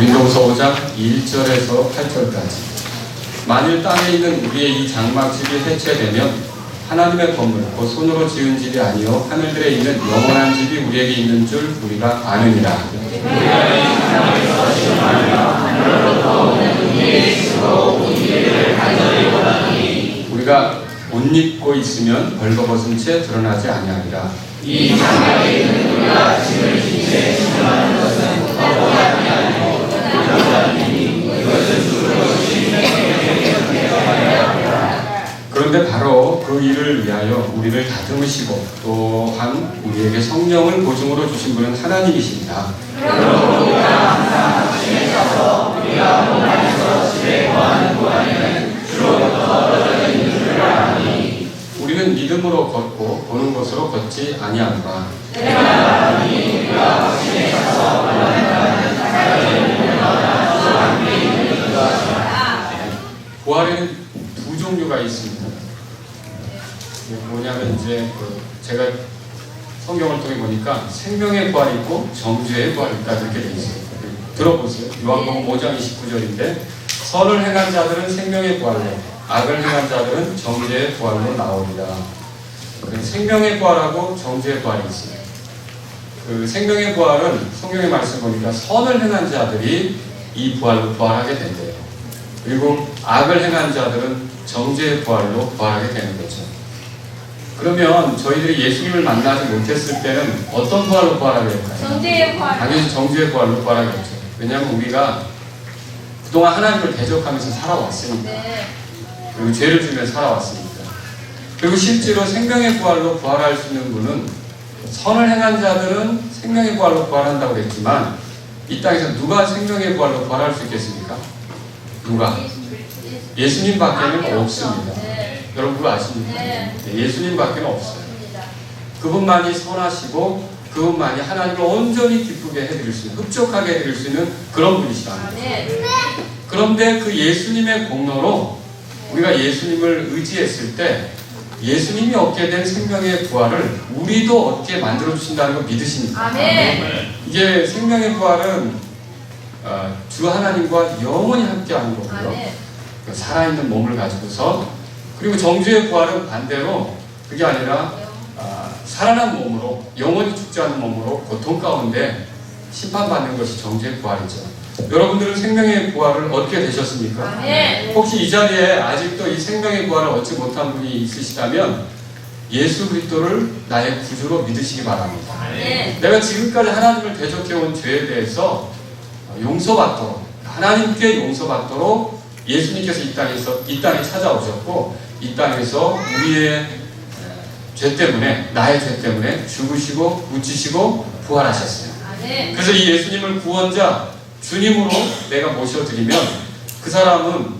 고린도후서 5장 1절에서 8절까지. 만일 땅에 있는 우리의 이 장막집이 해체되면 하나님의 건물, 곧 손으로 지은 집이 아니요 하늘들에 있는 영원한 집이 우리에게 있는 줄 우리가 아느니라. 우리가 옷 입고 있으면 벌거벗은 채 드러나지 아니하리라. 이 장막에 있는 우리가 짐을 진 채 신음하는 것은 헛되지 아니하고 드러나니 이것은 주로 그런데 바로 그 일을 위하여 우리를 다듬으시고 또한 우리에게 성령을 보증으로 주신 분은 하나님이십니다. 그러므로 우리가 항상 확신에 차서 우리가 몸 안에서 집에 거하는 동안에는 주로부터 떨어져 있는 줄 아니 우리는 믿음으로 걷고 보는 것으로 걷지 아니하노라. 내가 말하니 우리가 확신에 차서 원하는 하나님의 능력과 주 함께 있는 것이라. 부활에는 두 종류가 있습니다. 뭐냐면 이제 제가 성경을 통해 보니까 생명의 부활이 있고 정죄의 부활이 있다 이렇게 되어 있어요. 들어보세요. 요한복음 5장 29절인데 선을 행한 자들은 생명의 부활로, 악을 행한 자들은 정죄의 부활로 나오리라. 생명의 부활하고 정죄의 부활이 있어요. 그 생명의 부활은 성경의 말씀 보니까 선을 행한 자들이 이 부활로 부활하게 된대요. 그리고 악을 행한 자들은 정죄의 부활로 부활하게 되는 거죠. 그러면 저희들이 예수님을 만나지 못했을 때는 어떤 부활로 부활하게 될까요? 정죄의 부활. 당연히 정죄의 부활로 부활하겠죠. 왜냐하면 우리가 그동안 하나님을 대적하면서 살아왔으니까. 네. 그리고 죄를 지으며 살아왔으니까. 그리고 실제로 생명의 부활로 부활할 수 있는 분은 선을 행한 자들은 생명의 부활로 부활한다고 했지만 이 땅에서 누가 생명의 부활로 부활할 수 있겠습니까? 누가? 예수님밖에는 없습니다. 네. 여러분 그거 아십니까? 네. 예수님밖에는 없어요. 그분만이 선하시고 그분만이 하나님을 온전히 기쁘게 해드릴 수 있는, 흡족하게 해드릴 수 있는 그런 분이시다. 네. 그런데 그 예수님의 공로로 우리가 예수님을 의지했을 때 예수님이 얻게 된 생명의 부활을 우리도 얻게 만들어주신다는 걸 믿으십니까? 아멘. 이게 생명의 부활은 주 하나님과 영원히 함께하는 거고요. 아멘. 살아있는 몸을 가지고서, 그리고 정죄의 부활은 반대로 그게 아니라 살아난 몸으로, 영원히 죽지 않은 몸으로 고통 가운데 심판받는 것이 정죄의 부활이죠. 여러분들은 생명의 부활을 얻게 되셨습니까? 아멘. 혹시 이 자리에 아직도 이 생명의 부활을 얻지 못한 분이 있으시다면 예수 그리스도를 나의 구주로 믿으시기 바랍니다. 아멘. 내가 지금까지 하나님을 대적해온 죄에 대해서 용서받도록, 하나님께 용서받도록 예수님께서 이 땅에 찾아오셨고 이 땅에서 우리의 죄 때문에, 나의 죄 때문에 죽으시고 묻히시고 부활하셨어요. 아멘. 그래서 이 예수님을 구원자 주님으로 내가 모셔드리면 그 사람은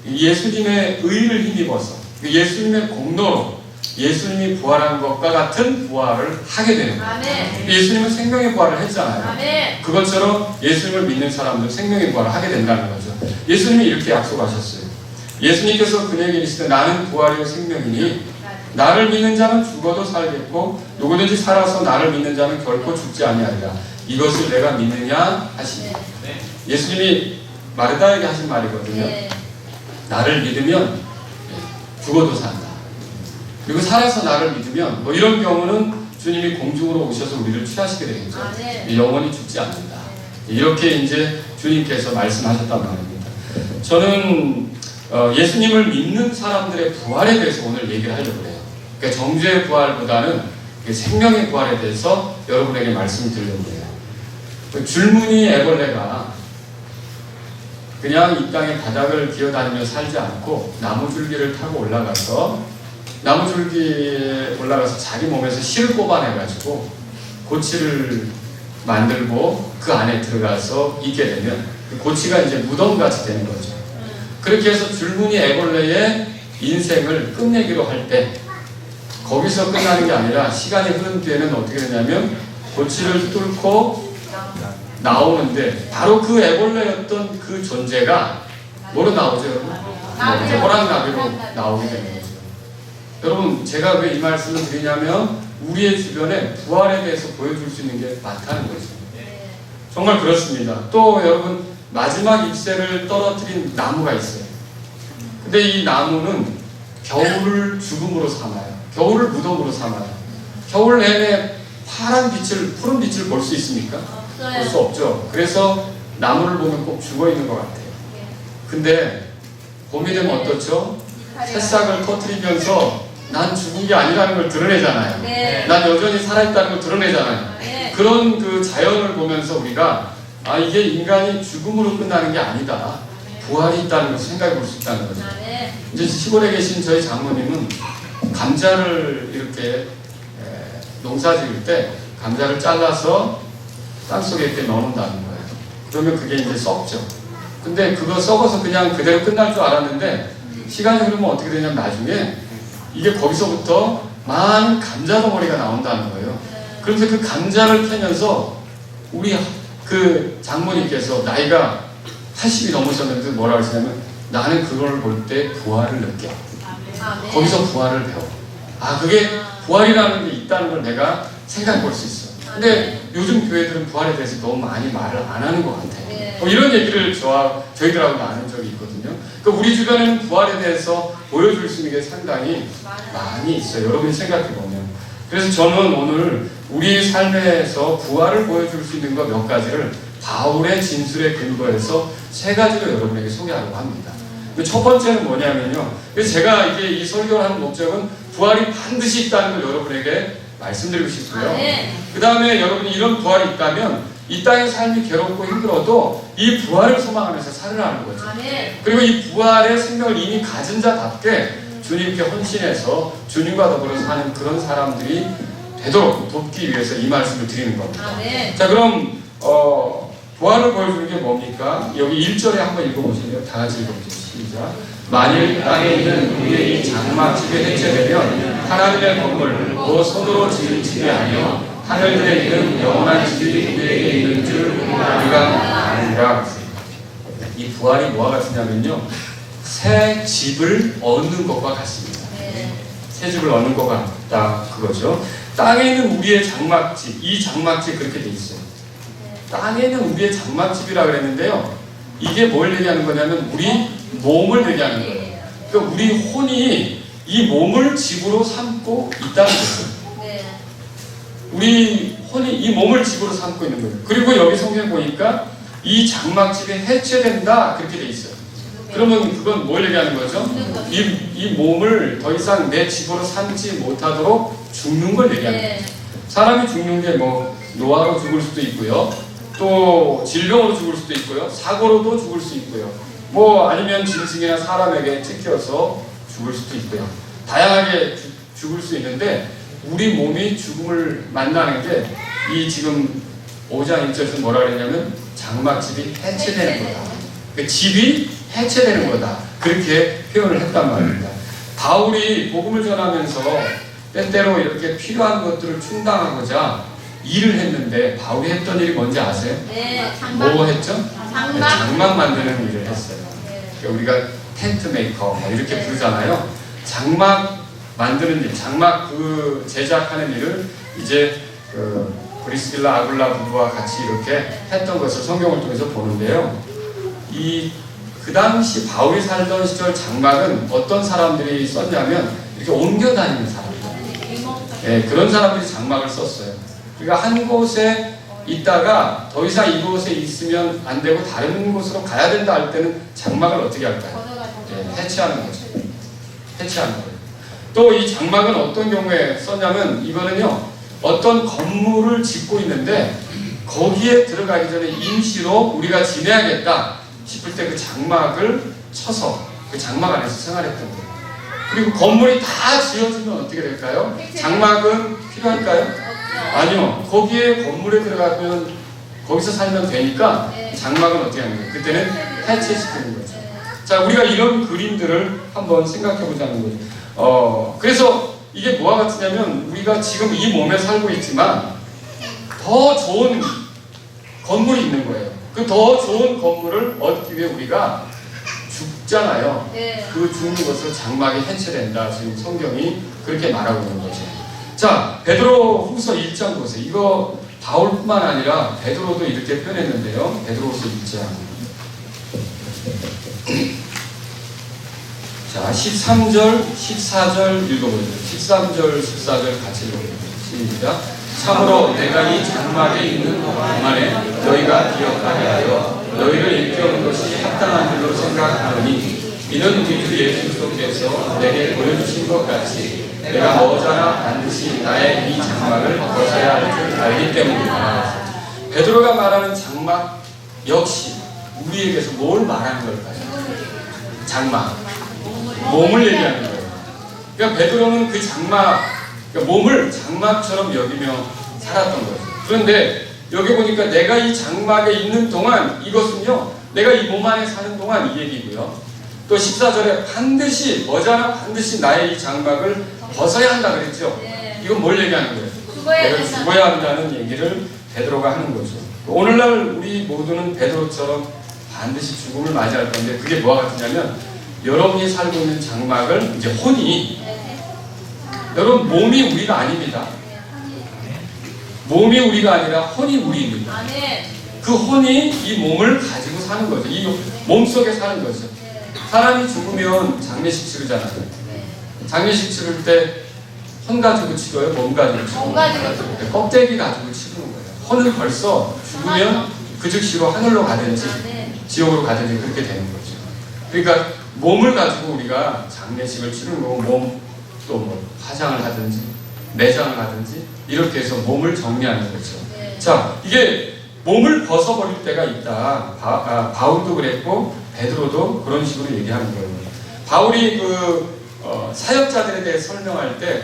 예수님의 의를 힘입어서 예수님의 공로로 예수님이 부활한 것과 같은 부활을 하게 되는 거예요. 아멘. 예수님은 생명의 부활을 했잖아요. 아멘. 그것처럼 예수님을 믿는 사람들은 생명의 부활을 하게 된다는 거죠. 예수님이 이렇게 약속하셨어요. 예수님께서 그에게 이르시되 나는 부활이요 생명이니 나를 믿는 자는 죽어도 살겠고 누구든지 살아서 나를 믿는 자는 결코 죽지 아니하리라. 이것을 내가 믿느냐 하시니. 예수님이 마르다에게 하신 말이거든요. 네. 나를 믿으면 죽어도 산다. 그리고 살아서 나를 믿으면 뭐 이런 경우는 주님이 공중으로 오셔서 우리를 취하시게 되겠죠. 아멘. 영원히 죽지 않는다. 이렇게 이제 주님께서 말씀하셨단 말입니다. 저는 예수님을 믿는 사람들의 부활에 대해서 오늘 얘기를 하려고 해요. 그러니까 정죄의 부활보다는 생명의 부활에 대해서 여러분에게 말씀을 드리려고 해요. 줄무늬 애벌레가 그냥 이 땅의 바닥을 기어다니며 살지 않고 나무줄기를 타고 올라가서 나무줄기에 올라가서 자기 몸에서 실을 뽑아내가지고 고치를 만들고 그 안에 들어가서 있게 되면 그 고치가 이제 무덤같이 되는 거죠. 그렇게 해서 줄무늬 애벌레의 인생을 끝내기로 할 때 거기서 끝나는 게 아니라 시간이 흐른 뒤에는 어떻게 되냐면 고치를 뚫고 나오는데 바로 그 애벌레였던 그 존재가 뭐로 나오죠, 여러분? 호랑나비로 나오게 되는 거죠. 여러분, 제가 왜 이 말씀을 드리냐면 우리의 주변에 부활에 대해서 보여줄 수 있는 게 많다는 거죠. 정말 그렇습니다. 또 여러분 마지막 잎새를 떨어뜨린 나무가 있어요. 근데 이 나무는 겨울을 죽음으로 삼아요. 겨울을 무덤으로 삼아요. 겨울 내내 파란 빛을, 푸른 빛을 볼 수 있습니까? 볼 수 없죠. 그래서 나무를 보면 꼭 죽어 있는 것 같아요. 근데 봄이 되면 어떻죠? 새싹을 터뜨리면서 난 죽은 게 아니라는 걸 드러내잖아요. 네. 난 여전히 살아있다는 걸 드러내잖아요. 네. 그런 그 자연을 보면서 우리가 아, 이게 인간이 죽음으로 끝나는 게 아니다. 부활이 있다는 것을 생각해 볼 수 있다는 거죠. 네. 이제 시골에 계신 저희 장모님은 감자를 이렇게 농사 지을 때 감자를 잘라서 땅속에 이렇게 넣어놓는다는 거예요. 그러면 그게 이제 썩죠. 근데 그거 썩어서 그냥 그대로 끝날 줄 알았는데 시간이 흐르면 어떻게 되냐면 나중에 이게 거기서부터 많은 감자 덩어리가 나온다는 거예요. 그래서 그 감자를 캐면서 우리 그 장모님께서 나이가 80이 넘으셨는데 뭐라고 하시냐면 나는 그걸 볼 때 부활을 느껴. 거기서 부활을 배워. 아, 그게 부활이라는 게 있다는 걸 내가 생각해 볼 수 있어. 근데 요즘 교회들은 부활에 대해서 너무 많이 말을 안 하는 것 같아요. 이런 얘기를 저희들하고 나눈 적이 있거든요. 그러니까 우리 주변에는 부활에 대해서 보여줄 수 있는 게 상당히 많이 있어요. 여러분이 생각해 보면. 그래서 저는 오늘 우리 삶에서 부활을 보여줄 수 있는 것 몇 가지를 바울의 진술에 근거해서 3가지로 여러분에게 소개하려고 합니다. 첫 번째는 뭐냐면요. 그래서 제가 이게 이 설교를 하는 목적은 부활이 반드시 있다는 걸 여러분에게 말씀드리고 싶고요. 그 다음에 여러분이 이런 부활이 있다면 이 땅의 삶이 괴롭고 힘들어도 이 부활을 소망하면서 살으라는 거죠. 그리고 이 부활의 생명을 이미 가진 자답게 주님께 헌신해서 주님과 더불어 사는 그런 사람들이 되도록 돕기 위해서 이 말씀을 드리는 겁니다. 자, 그럼 부활을 보여주는 게 뭡니까? 여기 1절에 한번 읽어보시면 다 같이 읽어보세요. 시작. 만일 땅에 있는 우리의 이 장막집이 해체되면 하나님의 건물 또 손으로 지은 집이 아니요 하늘에 있는 영원한 집이 우리에게 있는 줄 우리가 아느니라. 이 부활이 뭐와 같으냐면요, 새 집을 얻는 것과 같습니다. 새 집을 얻는 것 같다, 그거죠. 땅에 있는 우리의 장막집, 이 장막집 그렇게 돼 있어요. 땅에 있는 우리의 장막집이라 그랬는데요, 이게 뭘 얘기하는 거냐면 우리 몸을 얘기하는 거예요. 그러니까 우리 혼이 이 몸을 집으로 삼고 있다는 거죠. 우리 혼이 이 몸을 집으로 삼고 있는 거예요. 그리고 여기 성경에 보니까 이 장막집이 해체된다, 그렇게 돼 있어요. 그러면 그건 뭘 얘기하는 거죠? 이 몸을 더 이상 내 집으로 삼지 못하도록 죽는 걸 얘기하는 거예요. 사람이 죽는 게 뭐 노화로 죽을 수도 있고요, 또 질병으로 죽을 수도 있고요, 사고로도 죽을 수 있고요, 뭐 아니면 짐승이나 사람에게 찍혀서 죽을 수도 있고요. 다양하게 죽을 수 있는데 우리 몸이 죽음을 만나는 게 이 지금 5장 1절에서 뭐라 그랬냐면 장막집이 해체되는 거다. 그 집이 해체되는 거다. 그렇게 표현을 했단 말입니다. 바울이 복음을 전하면서 때때로 이렇게 필요한 것들을 충당하고자 일을 했는데 바울이 했던 일이 뭔지 아세요? 뭐 했죠? 장막 만드는 일을 했어요. 그러니까 우리가 텐트 메이커 뭐 이렇게 부르잖아요. 장막 만드는 일, 장막 그 제작하는 일을 이제 브리스길라 아굴라 부부와 같이 이렇게 했던 것을 성경을 통해서 보는데요. 그 당시 바울이 살던 시절 장막은 어떤 사람들이 썼냐면 이렇게 옮겨 다니는 사람들, 그런 사람들이 장막을 썼어요. 그러니까 한 곳에 있다가 더 이상 이곳에 있으면 안 되고 다른 곳으로 가야 된다 할 때는 장막을 어떻게 할까요? 해체하는 거죠. 해체하는 거예요. 또 이 장막은 어떤 경우에 썼냐면 이거는요, 어떤 건물을 짓고 있는데 거기에 들어가기 전에 임시로 우리가 지내야겠다 싶을 때 그 장막을 쳐서 그 장막 안에서 생활했던 거예요. 그리고 건물이 다 지어지면 어떻게 될까요? 장막은 필요할까요? 아니요. 거기에 건물에 들어가면 거기서 살면 되니까 장막은 어떻게 하는 거예요? 그때는 해체시키는 거죠. 자, 우리가 이런 그림들을 한번 생각해 보자는 거죠. 그래서 이게 뭐와 같으냐면 우리가 지금 이 몸에 살고 있지만 더 좋은 건물이 있는 거예요. 그 더 좋은 건물을 얻기 위해 우리가 죽잖아요. 그 죽는 것을 장막이 해체된다. 지금 성경이 그렇게 말하고 있는 거죠. 자, 베드로 후서 1장 보세요. 이거 바울뿐만 아니라 베드로도 이렇게 표현했는데요. 베드로 후서 1장. 자, 13절, 14절 읽어보죠. 13절, 14절 같이 읽어보죠. 시작. 참으로 내가 이 장막에 있는 동안에 너희가 기억하게 하여 너희를 일깨우는 것이 합당한 줄로 생각하노니 이는 우리 주 예수 그리스도께서 내게 보여주신 것 같이 내가 머지않아 반드시 나의 이 장막을 벗어야 할 줄 알기 때문이다. 베드로가 말하는 장막 역시 우리에게서 뭘 말하는 걸까요? 장막, 몸을 얘기하는 거예요. 그러니까 베드로는 그 장막, 그러니까 몸을 장막처럼 여기며 살았던 거죠. 그런데 여기 보니까 내가 이 장막에 있는 동안, 이것은요 내가 이 몸 안에 사는 동안 이 얘기고요. 또 14절에 반드시 머지않아 반드시 나의 이 장막을 벗어야 한다 그랬죠. 이건 뭘 얘기하는 거예요? 내가 죽어야 한다는 얘기를 베드로가 하는 거죠. 오늘날 우리 모두는 베드로처럼 반드시 죽음을 맞이할 건데 그게 뭐와 같으냐면 여러분이 살고 있는 장막을 이제 혼이, 여러분 몸이 우리가 아닙니다. 몸이 우리가 아니라 혼이 우리입니다. 그 혼이 이 몸을 가지고 사는 거죠. 이 몸 속에 사는 거죠. 사람이 죽으면 장례식 치르잖아요. 장례식 치를 때 혼 가지고 치러요? 몸 가지고 치러요? 껍데기 가지고 치르는 거예요. 혼은 벌써 죽으면 그 즉시로 하늘로 가든지 지옥으로 가든지 그렇게 되는 거죠. 그러니까 몸을 가지고 우리가 장례식을 치르는 거고, 몸 또 뭐 화장을 하든지 내장을 하든지 이렇게 해서 몸을 정리하는 거죠. 자, 이게 몸을 벗어버릴 때가 있다. 바울도 그랬고 베드로도 그런 식으로 얘기하는 거예요. 바울이 사역자들에 대해 설명할 때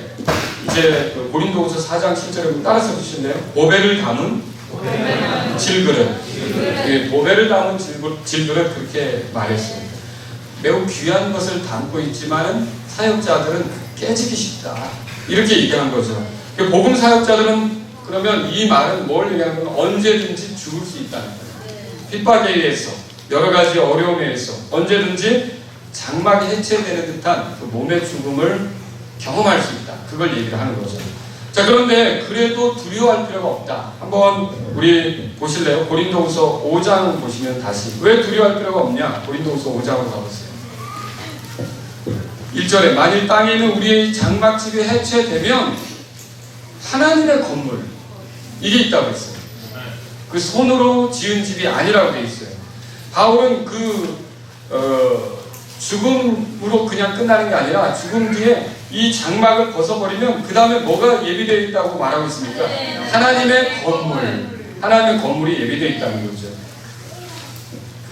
이제 고린도후서 4장 7절에 따라서 주시는데요. 보배를 담은 질그릇. 보배를 담은 질그릇 그렇게 말했어요. 매우 귀한 것을 담고 있지만은 사역자들은 깨지기 쉽다. 이렇게 얘기한 거죠. 복음 사역자들은 그러면 이 말은 뭘 얘기하는 건 언제든지 죽을 수 있다는 거예요. 핍박에 의해서 여러 가지 어려움에 의해서 언제든지 장막이 해체되는 듯한 그 몸의 죽음을 경험할 수 있다. 그걸 얘기를 하는 거죠. 자, 그런데 그래도 두려워할 필요가 없다. 한번 우리 보실래요? 고린도후서 5장 보시면 다시. 왜 두려워할 필요가 없냐? 고린도후서 5장으로 가보세요. 1절에 만일 땅에 있는 우리의 장막집이 해체되면 하나님의 건물, 이게 있다고 했어요. 그 손으로 지은 집이 아니라고 되어 있어요. 바울은 죽음으로 그냥 끝나는 게 아니라 죽음 뒤에 이 장막을 벗어버리면 그 다음에 뭐가 예비되어 있다고 말하고 있습니까? 하나님의 건물, 하나님의 건물이 예비되어 있다는 거죠.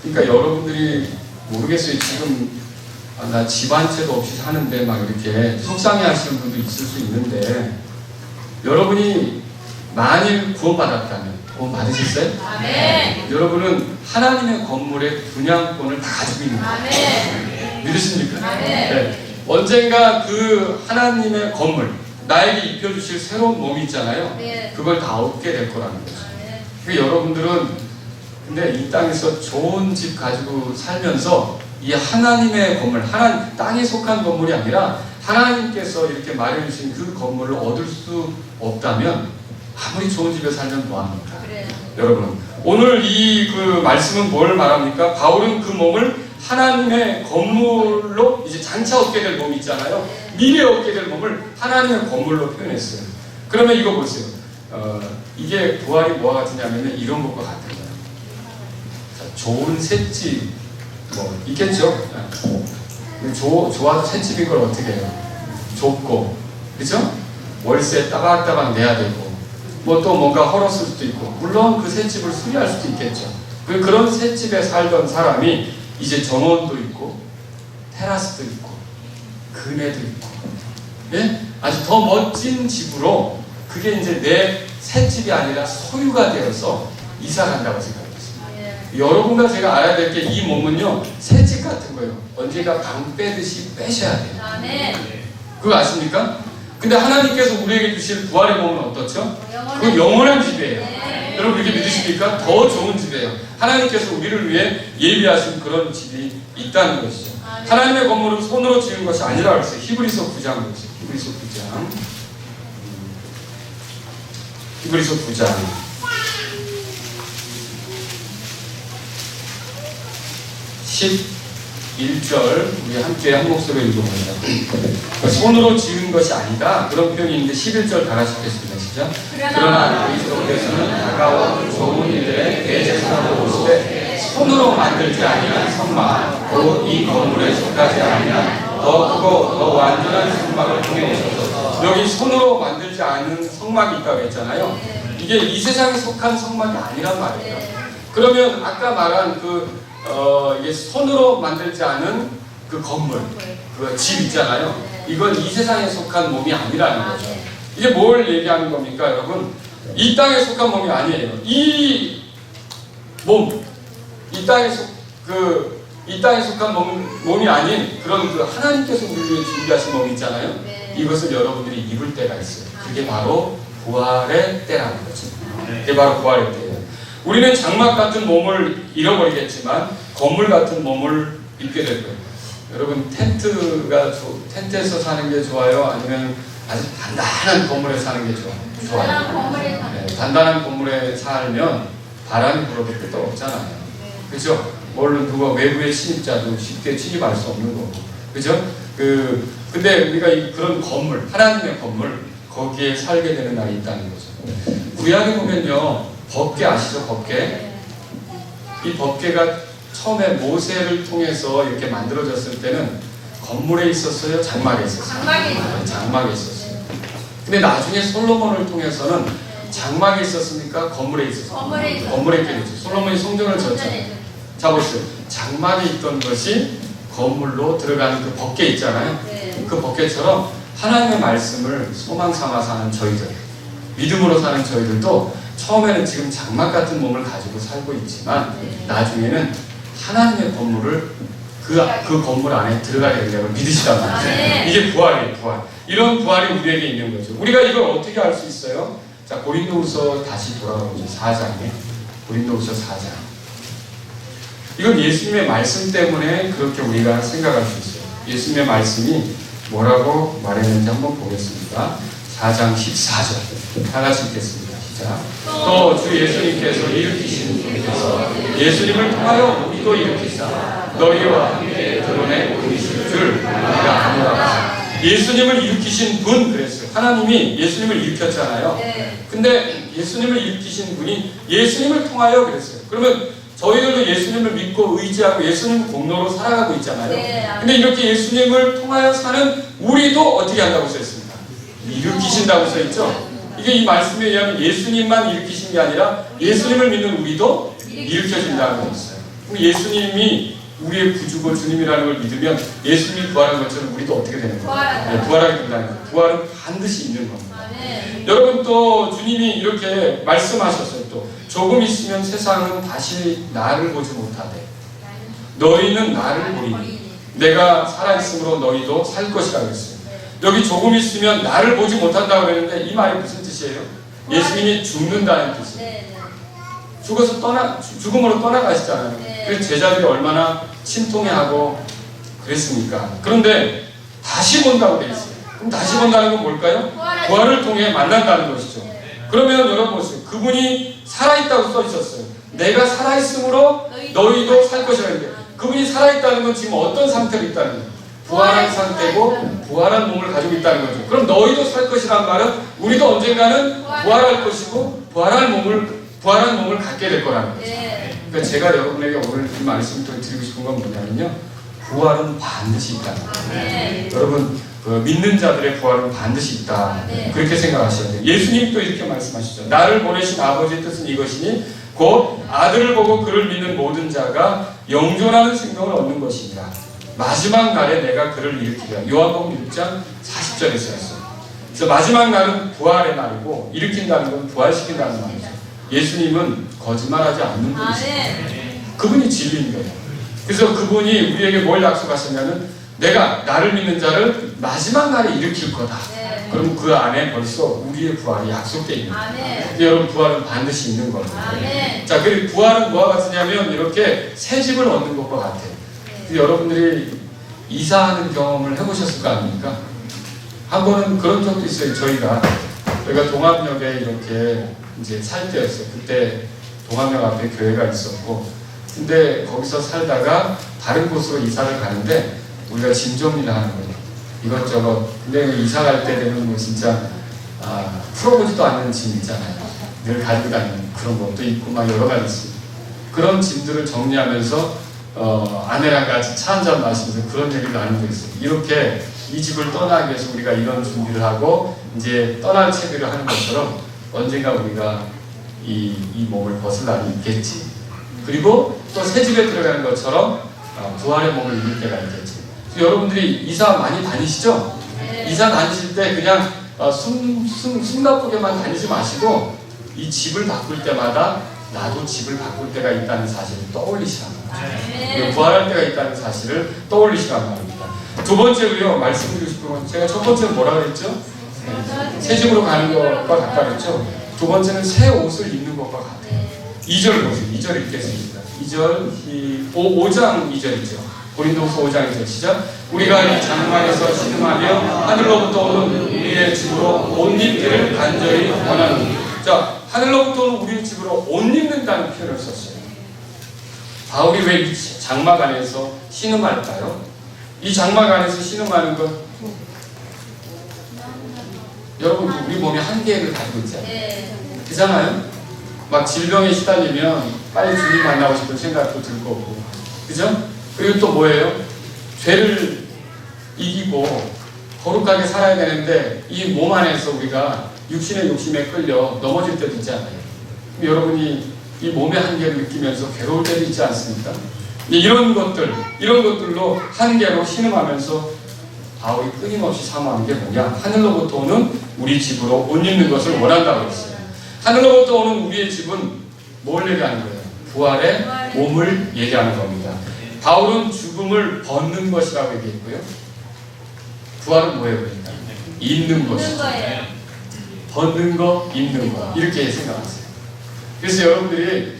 그러니까 여러분들이 모르겠어요. 지금 나 집 한 채도 없이 사는데 막 이렇게 속상해 하시는 분도 있을 수 있는데, 여러분이 만일 구원받았다면, 구원 받으셨어요? 아멘. 여러분은 하나님의 건물의 분양권을 다 가지고 있는 거예요. 아멘. 믿으십니까? 아멘. 네. 언젠가 그 하나님의 건물, 나에게 입혀주실 새로운 몸이 있잖아요. 네. 그걸 다 얻게 될 거라는 거죠. 네. 그러니까 여러분들은 근데 이 땅에서 좋은 집 가지고 살면서 이 하나님의 건물, 땅에 속한 건물이 아니라 하나님께서 이렇게 마련해 주신 그 건물을 얻을 수 없다면 아무리 좋은 집에 살면 뭐합니까? 그래요. 여러분, 오늘 이 말씀은 뭘 말합니까? 바울은 그 몸을 하나님의 건물로 이제 장차 얻게 될 몸이 있잖아요. 미래에 얻게 될 몸을 하나님의 건물로 표현했어요. 그러면 이거 보세요. 이게 부활이 뭐와 같으냐면 이런 것과 같은 거예요. 자, 좋은 셋집 뭐 있겠죠? 좋아서 셋집인 걸 어떻게 해요? 좁고, 그죠? 월세 따박따박 내야 되고, 뭐 또 뭔가 헐었을 수도 있고, 물론 그 셋집을 수리할 수도 있겠죠. 그런 셋집에 살던 사람이 이제 정원도 있고, 테라스도 있고, 그네도 있고, 예? 아주 더 멋진 집으로, 그게 이제 내 셋집이 아니라 소유가 되어서 이사 간다고 생각합니다. 여러분과 제가 알아야 될 게 이 몸은요 새집 같은 거예요. 언제가 방 빼듯이 빼셔야 돼요. 그거 아십니까? 근데 하나님께서 우리에게 주실 부활의 몸은 어떻죠? 그 영원한 집이에요. 여러분 그렇게 믿으십니까? 더 좋은 집이에요. 하나님께서 우리를 위해 예비하신 그런 집이 있다는 것이죠. 하나님의 건물은 손으로 지은 것이 아니라고 했어요. 히브리서 9장 보세요. 히브리서 9장 11절 우리 함께 한 목소리로 읽어봅니다. 손으로 지은 것이 아니다. 그런 표현이 있는데 11절 다 같이 읽겠습니다. 시작. 그러나 그리스도께서는 다가온 좋은 일들의 대제사장으로 오시되 손으로 만들지 아니한 성막 곧 이 건물에 속하지 아니한 더 크고 더 완전한 성막을 통해 오셔서 여기 손으로 만들지 않은 성막이 있다고 했잖아요. 이게 이 세상에 속한 성막이 아니란 말이에요. 그러면 아까 말한 이게 손으로 만들지 않은 그 건물, 그 집 있잖아요. 이건 이 세상에 속한 몸이 아니라는 거죠. 이게 뭘 얘기하는 겁니까, 여러분? 이 땅에 속한 몸이 아니에요. 이 몸, 이 땅에 속한 몸이 아닌 그런 그 하나님께서 우리를 위해 준비하신 몸이 있잖아요. 이것을 여러분들이 입을 때가 있어요. 그게 바로 부활의 때라는 거죠. 그게 바로 부활의 때예요. 우리는 장막 같은 몸을 잃어버리겠지만 건물 같은 몸을 입게 될 거예요. 여러분 텐트에서 사는 게 좋아요? 아니면 아주 단단한 건물에 사는 게 좋아요? 네, 단단한 건물에 살면 바람이 불어도 끝도 없잖아요. 그렇죠? 물론 누가 외부의 침입자도 쉽게 침입할 수 없는 거고, 그렇죠? 근데 우리가 그런 건물, 하나님의 건물 거기에 살게 되는 날이 있다는 거죠. 구약에 보면요, 법궤 아시죠? 법궤. 이 법궤가 처음에 모세를 통해서 이렇게 만들어졌을 때는 건물에 있었어요? 장막에 있었어요? 장막에 있었어요. 근데 나중에 솔로몬을 통해서는 장막에 있었습니까? 건물에 있었어요? 건물에 있겠죠. 솔로몬이 성전을 졌잖아요. 자 보세요. 장막에 있던 것이 건물로 들어가는 그 법궤 있잖아요. 그 법궤처럼 하나님의 말씀을 소망 삼아서 하는 저희들, 믿음으로 사는 저희들도 처음에는 지금 장막 같은 몸을 가지고 살고 있지만 나중에는 하나님의 건물을 그 건물 안에 들어가게 되는 걸 믿으시란 말이에요. 이게 부활이에요, 부활. 이런 부활이 우리에게 있는 거죠. 우리가 이걸 어떻게 알 수 있어요? 자, 고린도후서 다시 돌아가보죠. 4장에. 고린도후서 4장. 이건 예수님의 말씀 때문에 그렇게 우리가 생각할 수 있어요. 예수님의 말씀이 뭐라고 말했는지 한번 보겠습니다. 4장 14절. 다 같이 읽겠습니다. 시작. 또 주 예수님께서 일으키신 분께서 예수님을 통하여 우리도 일으키사 너희와 함께 드러내 보이실 줄 우리가 아노라. 예수님을 일으키신 분 그랬어요. 하나님이 예수님을 일으켰잖아요. 근데 예수님을 일으키신 분이 예수님을 통하여 그랬어요. 그러면 저희들도 예수님을 믿고 의지하고 예수님 공로로 살아가고 있잖아요. 근데 이렇게 예수님을 통하여 사는 우리도 어떻게 한다고 써있습니까? 일으키신다고 써있죠. 이게 이 말씀에 의하면 예수님만 일으키신 게 아니라 예수님을 믿는 우리도 일으켜진다는 거였어요. 그럼 예수님이 우리의 구주고 주님이라는 걸 믿으면 예수님이 부활한 것처럼 우리도 어떻게 되는 거예요? 네, 부활하게 된다는 거예요. 부활은 반드시 있는 겁니다. 여러분 또 주님이 이렇게 말씀하셨어요. 또 조금 있으면 세상은 다시 나를 보지 못하되 너희는 나를 보리니 내가 살아있으므로 너희도 살 것이라고 했어요. 여기 조금 있으면 나를 보지 못한다고 그랬는데 이 말이 무슨 뜻이에요? 예수님이 죽는다는 뜻이에요. 죽음으로 떠나가시잖아요. 그래서 제자들이 얼마나 친통해하고 그랬습니까? 그런데 다시 본다고 돼 있어요. 그럼 다시 본다는 건 뭘까요? 부활을 통해 만난다는 것이죠. 그러면 여러분 보세요. 그분이 살아있다고 써 있었어요. 내가 살아있으므로 너희도 살 것이라는 거예요. 그분이 살아있다는 건 지금 어떤 상태로 있다는 거예요? 부활한 상태고 부활한 몸을 가지고 있다는 거죠. 그럼 너희도 살 것이라는 말은 우리도 언젠가는 부활할 것이고 부활한 몸을 갖게 될 거라는 거죠. 그러니까 제가 여러분에게 오늘 이 말씀을 드리고 싶은 건 뭐냐면요. 부활은 반드시 있다는 거예요. 여러분 믿는 자들의 부활은 반드시 있다. 그렇게 생각하셔야 돼요. 예수님이 또 이렇게 말씀하시죠. 나를 보내신 아버지의 뜻은 이것이니 곧 아들을 보고 그를 믿는 모든 자가 영존하는 생명을 얻는 것이니라. 마지막 날에 내가 그를 일으키리라. 요한복음 6장 40절에 써있어요. 그래서 마지막 날은 부활의 날이고 일으킨다는 건 부활시킨다는 말이죠. 예수님은 거짓말하지 않는 분이시죠. 그분이 진리인 거예요. 그래서 그분이 우리에게 뭘 약속하셨냐면 내가 나를 믿는 자를 마지막 날에 일으킬 거다. 그럼 그 안에 벌써 우리의 부활이 약속되어 있는 거예요. 여러분 부활은 반드시 있는 겁니다. 자, 그리고 부활은 뭐와 같으냐면 이렇게 새 집을 얻는 것과 같아요. 여러분들이 이사하는 경험을 해보셨을 거 아닙니까? 한 번은 그런 적도 있어요. 저희가 동암역에 이렇게 이제 살 때였어요. 그때 동암역 앞에 교회가 있었고 근데 거기서 살다가 다른 곳으로 이사를 가는데 우리가 짐 정리를 하는 거예요. 이것저것. 근데 이사 갈 때 되면 뭐 진짜 풀어보지도 않는 짐 있잖아요. 늘 가지고 다니는 그런 것도 있고 막 여러 가지 있습니다. 그런 짐들을 정리하면서 아내랑 같이 차 한잔 마시면서 그런 얘기를 나누고 있어요. 이렇게 이 집을 떠나기 위해서 우리가 이런 준비를 하고 이제 떠날 채비를 하는 것처럼 언젠가 우리가 이 몸을 벗을 날이 있겠지. 그리고 또 새 집에 들어가는 것처럼 부활의 몸을 입을 때가 있겠지. 여러분들이 이사 많이 다니시죠? 이사 다니실 때 그냥 숨가쁘게만 다니지 마시고 이 집을 바꿀 때마다 나도 집을 바꿀 때가 있다는 사실을 떠올리시라는 거예요. 부활할 때가 있다는 사실을 떠올리시라는 말입니다. 두 번째로요, 말씀드리고 싶은 건 제가 첫 번째는 뭐라 그랬죠? 새 집으로 가는 것과 같다 그랬죠? 두 번째는 새 옷을 입는 것과 같아요. 2절 보세요. 2절 읽겠습니다. 2절, 5장 2절이죠. 고린도후서 5장 2절 시작. 우리가 이 장막에서 신음하며 하늘로부터 오는 우리의 집으로 옷 입기를 간절히 원하노니. 자, 하늘로부터 오는 우리의 집으로 옷 입는다는 표현을 썼어요. 바울이 왜 이 장막 안에서 신음할까요? 이 장막 안에서 신음하는 것, 여러분 우리 몸이 한계를 가지고 있잖아요. 그잖아요? 막 질병에 시달리면 빨리 주님 만나고 싶은 생각도 들 거고, 그죠? 그리고 또 뭐예요? 죄를 이기고 거룩하게 살아야 되는데 이 몸 안에서 우리가 육신의 욕심에 끌려 넘어질 때도 있잖아요. 여러분이 이 몸의 한계를 느끼면서 괴로울 때도 있지 않습니까? 이런 것들로 한계로 신음하면서 바울이 끊임없이 사모하는 게 뭐냐? 하늘로부터 오는 우리 집으로 옷 입는 것을 원한다고 했어요. 하늘로부터 오는 우리의 집은 뭘 얘기하는 거예요? 부활의 몸을 얘기하는 겁니다. 바울은 죽음을 벗는 것이라고 얘기했고요. 부활은 뭐예요? 그러니까 입는 것이죠. 벗는 거, 입는 거 이렇게 생각하세요. 그래서 여러분들이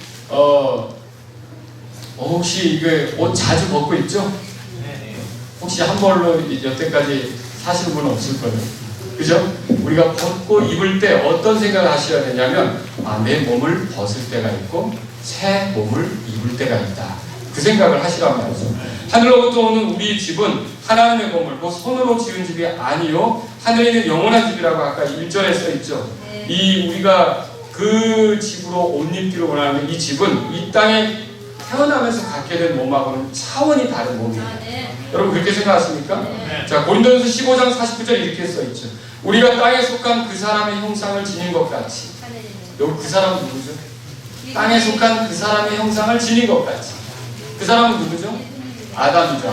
혹시 이거 옷 자주 벗고 있죠? 혹시 한 벌로 여태까지 사시는 분은 없을 거예요. 그죠? 우리가 벗고 입을 때 어떤 생각을 하셔야 되냐면 내 몸을 벗을 때가 있고 새 몸을 입을 때가 있다. 그 생각을 하시란 말이죠. 하늘로부터 오는 우리 집은 하나님의 건물고 손으로 지은 집이 아니요 하늘에 있는 영원한 집이라고 아까 1절에 써있죠. 이 우리가 그 집으로 옷 입기를 원하는 이 집은 이 땅에 태어나면서 갖게 된 몸하고는 차원이 다른 몸이에요. 여러분 그렇게 생각하십니까? 자, 고린도전서 15장 49절에 이렇게 써있죠. 우리가 땅에 속한 그 사람의 형상을 지닌 것 같이. 여기 그 사람은 누구죠? 땅에 속한 그 사람의 형상을 지닌 것 같이. 그 사람은 누구죠? 아담이죠.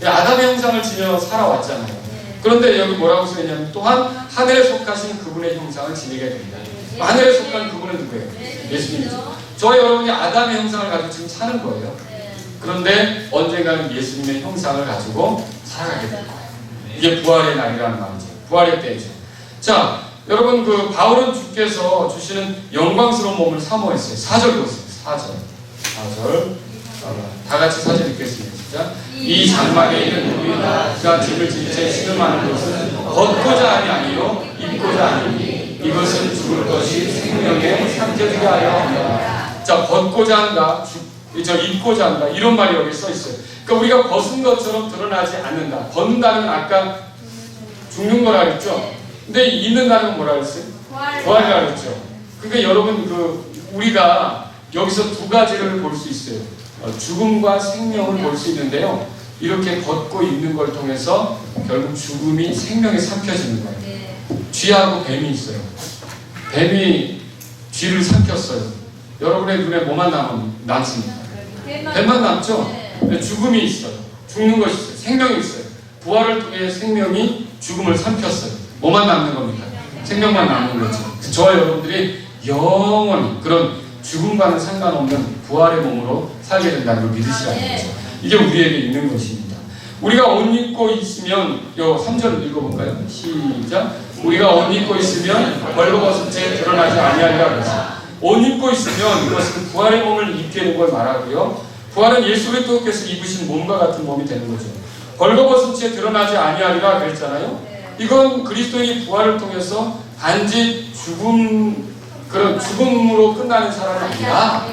아담의 형상을 지녀 살아왔잖아요. 그런데 여기 뭐라고 써있냐면 또한 하늘에 속하신 그분의 형상을 지니게 됩니다. 하늘에 속한 그분은 누구예요? 예수님이죠. 저와 여러분이 아담의 형상을 가지고 지금 사는 거예요. 그런데 언젠가는 예수님의 형상을 가지고 살아가게 될 거예요. 이게 부활의 날이라는 말이죠. 부활의 때죠. 자, 여러분 그 바울은 주께서 주시는 영광스러운 몸을 사모했어요. 4절 보세요. 4절. 다 같이 4절 읽겠습니다. 시작. 이 장막에 있는 우리가 집을 지을 때 신음하는 것은 걷고자 하니 아니요 입고자 하니 이것은 죽을 것이 생명에 삼켜지게 하려 합니다. 자, 벗고자 한다, 입고자 한다 이런 말이 여기 써 있어요. 그러니까 우리가 벗은 것처럼 드러나지 않는다. 벗는다는 아까 죽는 거라 그랬죠. 근데 입는다는 건 뭐라 그랬어요? 부활이라 그랬죠. 그러니까 여러분 우리가 여기서 두 가지를 볼 수 있어요. 죽음과 생명을 볼 수 있는데요. 이렇게 벗고 입는 걸 통해서 결국 죽음이 생명에 삼켜지는 거예요. 쥐하고 뱀이 있어요. 뱀이 쥐를 삼켰어요. 여러분의 눈에 뭐만 남습니까? 뱀만 남죠? 죽음이 있어요. 죽는 것이 있어요. 생명이 있어요. 부활을 통해 생명이 죽음을 삼켰어요. 뭐만 남는 겁니까? 생명만 남는 거죠. 저와 여러분들이 영원히 그런 죽음과는 상관없는 부활의 몸으로 살게 된다는 걸 믿으시라는 거죠. 이게 우리에게 있는 것입니다. 우리가 옷 입고 있으면 3절 읽어볼까요? 시작. 우리가 옷 입고 있으면 벌거벗은 채 드러나지 아니하리라 그랬어요. 옷 입고 있으면 이것은 부활의 몸을 입게 되는 걸 말하고요. 부활은 예수 그리스도께서 입으신 몸과 같은 몸이 되는 거죠. 벌거벗은 채 드러나지 아니하리라 그랬잖아요. 이건 그리스도의 부활을 통해서 단지 그런 죽음으로 끝나는 사람이 아니라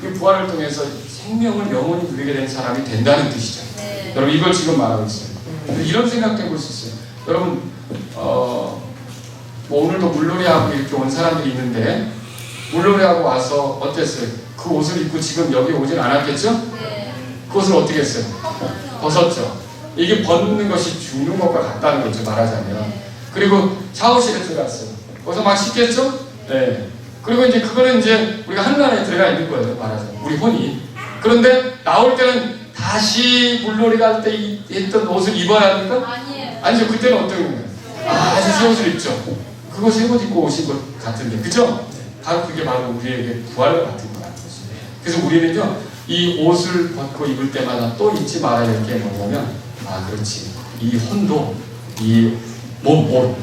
이 부활을 통해서 생명을 영원히 누리게 된 사람이 된다는 뜻이죠. 네. 여러분 이걸 지금 말하고 있어요. 이런 생각도 해볼 수 있어요. 여러분 뭐 오늘도 물놀이하고 이렇게 온 사람들이 있는데 물놀이하고 와서 어땠어요? 그 옷을 입고 지금 여기 오진 않았겠죠? 네. 그 옷을 어떻게 했어요? 벗었죠. 이게 벗는 것이 죽는 것과 같다는 거죠, 말하자면. 네. 그리고 샤워실에 들어갔어요. 거기서 막 씻겠죠? 네. 그리고 이제 그거는 이제 우리가 하늘 안에 들어가 있는 거예요, 말하자면. 우리 혼이. 그런데 나올 때는 다시 물놀이 갈 때 했던 옷을 입어야 합니까? 아니에요. 아니죠. 그때는 어떤 거예요? 다시 새 옷을 입죠. 그거 새 옷 입고 오신 것 같은데, 그죠? 바로 그게 바로 우리에게 부활과 같은 거라는 거죠. 그래서 우리는요, 이 옷을 벗고 입을 때마다 또 잊지 말아야 될 게 뭐냐면, 아, 그렇지. 이 혼도, 이 옷,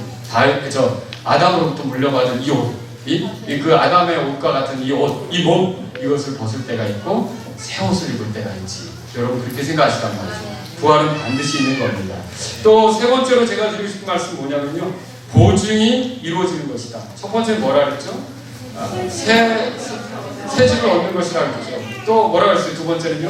아담으로부터 물려받은 이 옷, 그 아담의 옷과 같은 이 옷, 이 몸, 이것을 벗을 때가 있고, 새 옷을 입을 때가 있지. 여러분, 그렇게 생각하시단 말이죠. 부활은 반드시 있는 겁니다. 또 세 번째로 제가 드리고 싶은 말씀은 뭐냐면요, 보증이 이루어지는 것이다. 첫 번째는 뭐라 그랬죠? 새 집을 얻는 것이라 그랬죠. 또 뭐라 그랬어요? 두 번째는요?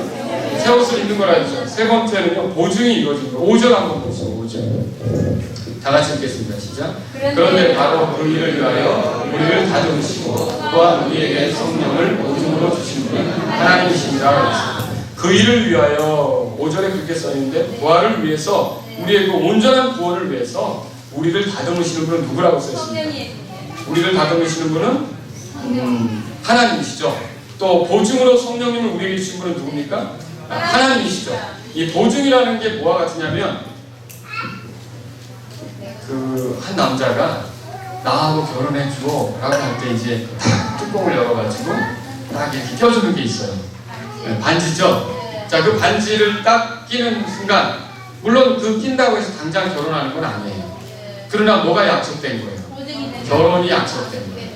새 옷을 입는 거라 그랬죠. 세 번째는요, 보증이 이루어지는 거. 5절 한번 보시죠. 5절. 다 같이 읽겠습니다. 시작. 그런데 바로 그 일을 위하여 우리를 다듬으시고 또한 우리에게 성령을 보증으로 주신 분은 하나님이십니다. 그랬어요. 그 일을 위하여 5절에 그렇게 써있는데 부활을 위해서 우리의 그 온전한 구원을 위해서 우리를 다듬으시는 분은 누구라고 써있습니까? 성령이. 우리를 다듬으시는 분은 하나님이시죠. 또 보증으로 성령님을 우리에게 주신 분은 누굽니까? 하나님이시죠. 이 보증이라는 게 뭐와 같으냐면 그 한 남자가 나하고 결혼해 줘 라고 할 때 이제 탁 뚜껑을 열어가지고 딱 이렇게 껴주는 게 있어요. 반지죠. 자, 그 반지를 딱 끼는 순간 물론 그 낀다고 해서 당장 결혼하는 건 아니에요. 그러나 뭐가 약속된 거예요? 결혼이 약속된 거예요.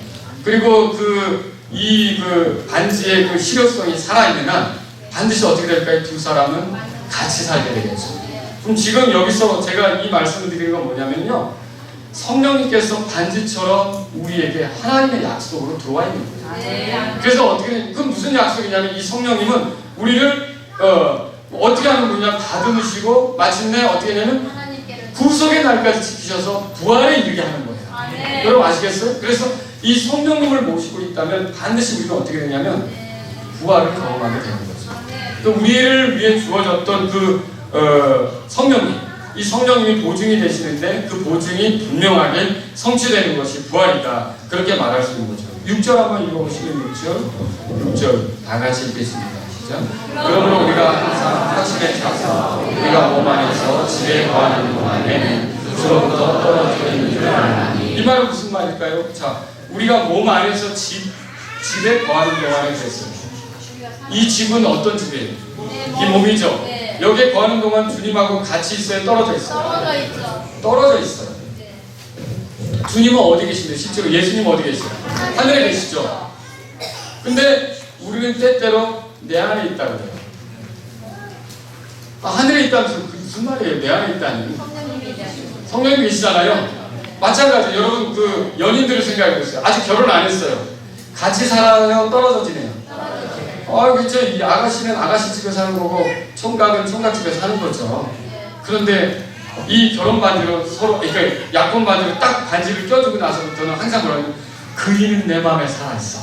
그리고 그 반지의 그 실효성이 살아있는 한 반드시 어떻게 될까요? 두 사람은 같이 살게 되겠죠. 그럼 지금 여기서 제가 이 말씀을 드리는 건 뭐냐면요, 성령님께서 반지처럼 우리에게 하나님의 약속으로 들어와 있는 거예요. 그래서 어떻게, 그럼 무슨 약속이냐면 이 성령님은 우리를 어떻게 하는 분이냐, 다듬으시고 마침내 어떻게 하냐면 구속의 날까지 지키셔서 부활에 이르게 하는 거예요. 여러분 아시겠어요? 그래서 이 성령님을 모시고 있다면 반드시 우리가 어떻게 되냐면 부활을 경험하게 되는 거죠. 또 우리를 위해 주어졌던 성령님, 이 성령님이 보증이 되시는데 그 보증이 분명하게 성취되는 것이 부활이다. 그렇게 말할 수 있는 거죠. 6절 한번 읽어보시면 6절 다 같이 읽겠습니다. 시작. 그러므로 우리가 항상 확신에 차서 우리가 몸 안에서 집에 거하는 동안에는 주로부터 떨어져 있는 줄 알나니. 이 말은 무슨 말일까요? 자, 우리가 몸 안에서 집에 거하는 동안에 됐어요. 이 집은 어떤 집이에요? 이 몸이죠. 여기에 거하는 동안 주님하고 같이 있어요? 떨어져 있어요? 떨어져 있어요. 주님은 어디 계신데? 실제로 예수님 어디 계세요? 하늘에 계시죠. 근데 우리는 때때로 내 안에 있다고 해요. 하늘에 있다면서 무슨 말이에요? 내 안에 있다니. 성령님 계시잖아요. 마찬가지로 여러분 그 연인들을 생각해 보세요. 아직 결혼 안 했어요. 같이 살아요? 떨어져 지내요? 그렇죠. 이 아가씨는 아가씨 집에 사는 거고 총각은 총각 집에 사는 거죠. 그런데 이 결혼 반지로 서로, 그러니까 약혼 반지로 딱 반지를 껴주고 나서부터는 항상 뭐라고, 그이는 내 마음에 살아있어.